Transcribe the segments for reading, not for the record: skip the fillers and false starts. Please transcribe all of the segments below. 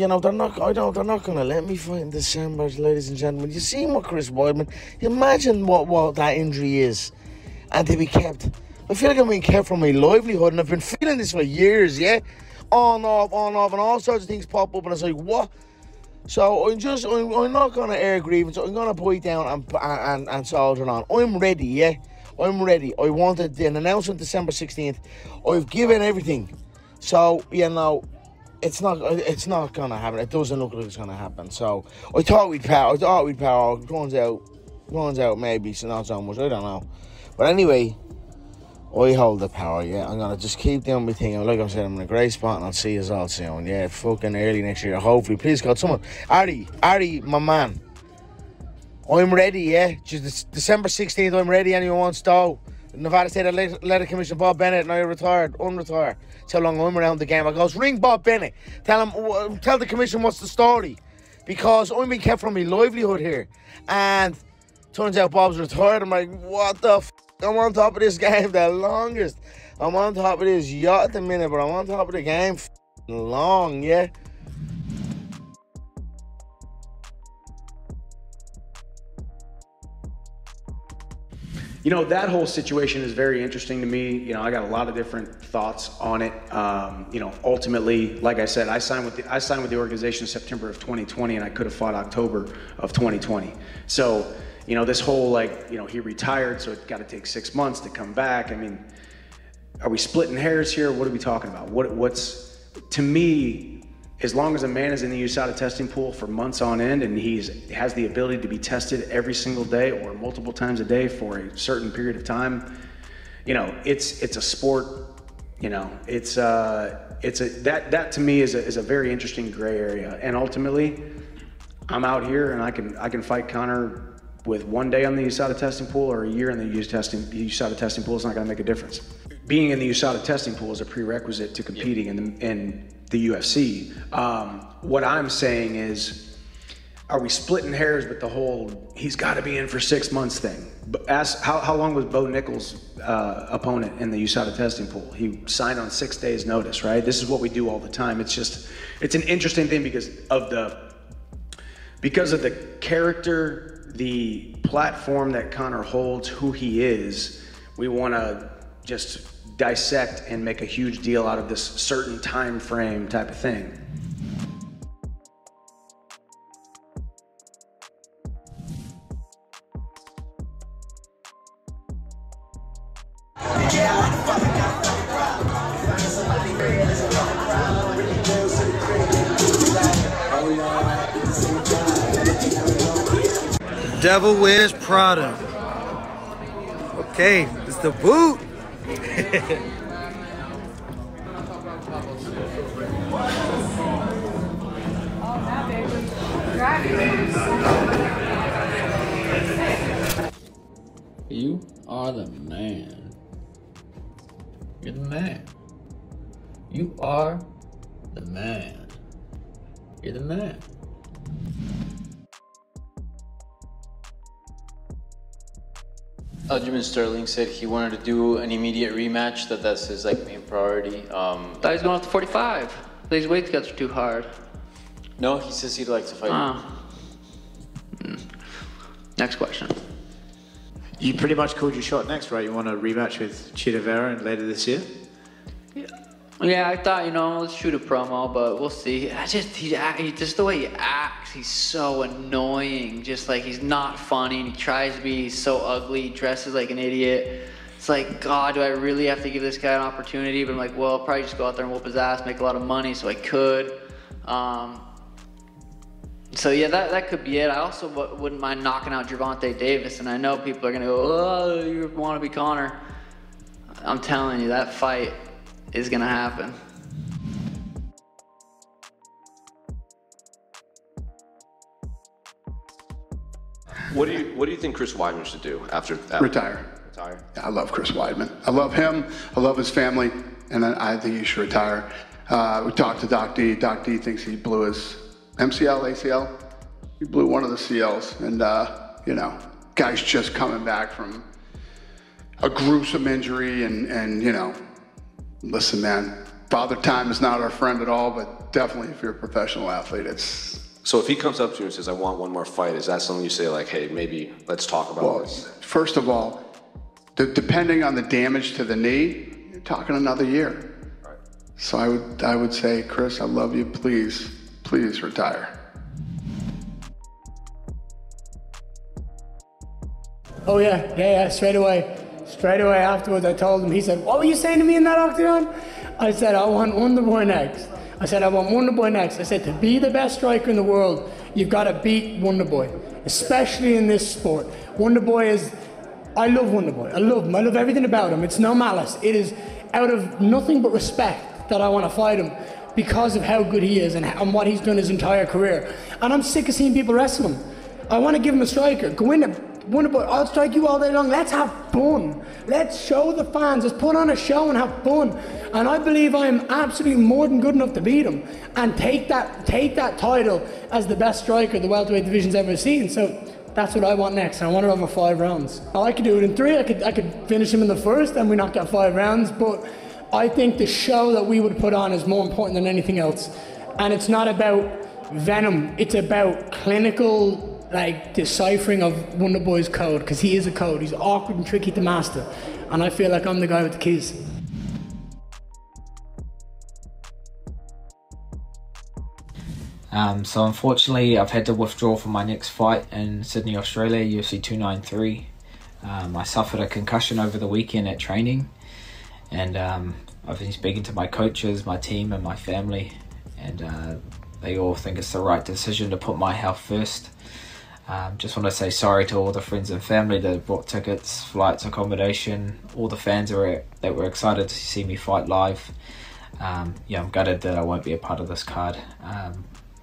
you know, they're not going to let me fight in December, ladies and gentlemen. You see what Chris Weidman, imagine what that injury is, and to be kept. I feel like I'm being kept from my livelihood, and I've been feeling this for years, yeah? On, off, and all sorts of things pop up, and it's like, what? So I'm not going to air grievance. I'm going to bite down and soldier on. I'm ready, yeah? I'm ready. I wanted an announcement December 16th. I've given everything. So, you know, it's not going to happen. It doesn't look like it's going to happen. So, I thought we'd power. Turns out maybe so not so much. I don't know. But anyway, I hold the power, yeah. I'm going to just keep doing my thing. And like I said, I'm in a great spot, and I'll see you all soon. Yeah, fucking early next year. Hopefully. Please, God, someone. Ari, my man. I'm ready, yeah. Just December 16th, I'm ready. Anyone wants to go. Nevada State Athletic Commission, Bob Bennett, and I unretire. That's how long I'm around the game. I goes, ring Bob Bennett. Tell the commission what's the story. Because I'm being kept from my livelihood here. And turns out Bob's retired. I'm like, what the f***? I'm on top of this game the longest. I'm on top of this yacht at the minute, but I'm on top of the game long, yeah. You know, that whole situation is very interesting to me. You know, I got a lot of different thoughts on it. You know, ultimately, like I said, I signed with the organization in September of 2020, and I could have fought October of 2020. So, you know, this whole, like, you know, he retired, so it's got to take 6 months to come back. I mean, are we splitting hairs here? What are we talking about? What's to me, as long as a man is in the USADA testing pool for months on end, and he has the ability to be tested every single day or multiple times a day for a certain period of time, you know, it's a sport. You know, that to me is a very interesting gray area. And ultimately, I'm out here and I can fight Conor with 1 day on the USADA testing pool or a year in the USADA testing pool. Is not going to make a difference. Being in the USADA testing pool is a prerequisite to competing in the UFC. What I'm saying is, are we splitting hairs with the whole he's got to be in for 6 months thing? Ask how long was Bo Nickal's opponent in the USADA testing pool? He signed on 6 days notice, right? This is what we do all the time. It's an interesting thing because of the character, the platform that Conor holds, who he is. We want to just dissect and make a huge deal out of this certain time frame type of thing. Devil wears Prada. Okay, it's the boot. You are the man. You're the man. You are the man. You're the man. Aljamain Sterling said he wanted to do an immediate rematch, that's his like main priority. Thought he was going up to 45. These weight cuts are too hard. No, he says he'd like to fight. Next question. You pretty much called your shot next, right? You want a rematch with Chita Vera later this year? Yeah, I thought, you know, let's shoot a promo, but we'll see. Just the way he acts, he's so annoying. Just like, he's not funny, and he tries to be so ugly, he dresses like an idiot. It's like, God, do I really have to give this guy an opportunity? But I'm like, well, I'll probably just go out there and whoop his ass, make a lot of money, so I could. So yeah, that could be it. I also wouldn't mind knocking out Gervonta Davis, and I know people are gonna go, oh, you want to be Conor. I'm telling you, that fight is gonna happen. What do you think Chris Weidman should do after that? Retire. Retire? Yeah, I love Chris Weidman. I love him. I love his family, and I think he should retire. We talked to Doc D. Doc D thinks he blew his MCL, ACL. He blew one of the CLs, and you know, guy's just coming back from a gruesome injury, and you know, listen, man, Father Time is not our friend at all, but definitely if you're a professional athlete, it's... So if he comes up to you and says, I want one more fight, is that something you say like, hey, maybe let's talk about this? First of all, depending on the damage to the knee, you're talking another year. Right. So I would say, Chris, I love you. Please, please retire. Oh yeah, straight away. Straight away afterwards, I told him, he said, what were you saying to me in that octagon? I said, I want Wonderboy next. I said, I want Wonderboy next. I said, to be the best striker in the world, you've got to beat Wonderboy, especially in this sport. Wonderboy is, I love Wonderboy. I love him. I love everything about him. It's no malice. It is out of nothing but respect that I want to fight him because of how good he is and what he's done his entire career. And I'm sick of seeing people wrestle him. I want to give him a striker. Go in there. Wonderboy, I'll strike you all day long. Let's have fun. Let's show the fans. Let's put on a show and have fun. And I believe I am absolutely more than good enough to beat him and take that title as the best striker the welterweight division's ever seen. So that's what I want next. And I want it over 5 rounds. I could do it in 3. I could finish him in the first and we knock out 5 rounds. But I think the show that we would put on is more important than anything else. And it's not about venom. It's about clinical, like, deciphering of Wonderboy's code, because he is a code. He's awkward and tricky to master, and I feel like I'm the guy with the keys. So unfortunately, I've had to withdraw from my next fight in Sydney, Australia, UFC 293. I suffered a concussion over the weekend at training, and I've been speaking to my coaches, my team, and my family, and they all think it's the right decision to put my health first. Just want to say sorry to all the friends and family that bought tickets, flights, accommodation, all the fans that were excited to see me fight live. Yeah, I'm gutted that I won't be a part of this card.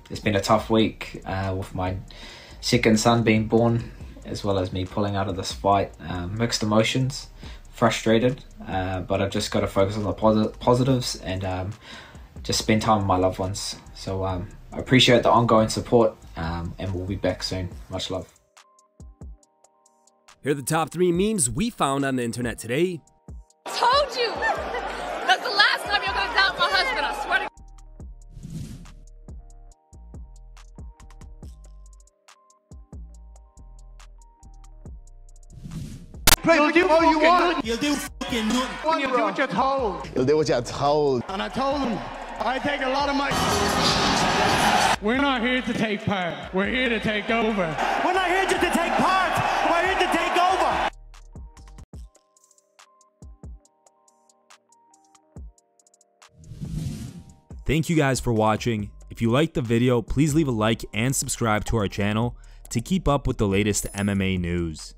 It's been a tough week with my second son being born, as well as me pulling out of this fight. Mixed emotions, frustrated, but I've just got to focus on the positives and just spend time with my loved ones. So I appreciate the ongoing support. And we'll be back soon. Much love. Here are the top 3 memes we found on the internet today. Told you! That's the last time you're gonna doubt my husband, I swear to You'll do all you want. You'll do fucking nothing. You'll do what you're told. You'll do what you're told. And I told him, I take a lot of my... We're not here to take part. We're here to take over. We're not here just to take part. We're here to take over. Thank you guys for watching. If you liked the video, please leave a like and subscribe to our channel to keep up with the latest MMA news.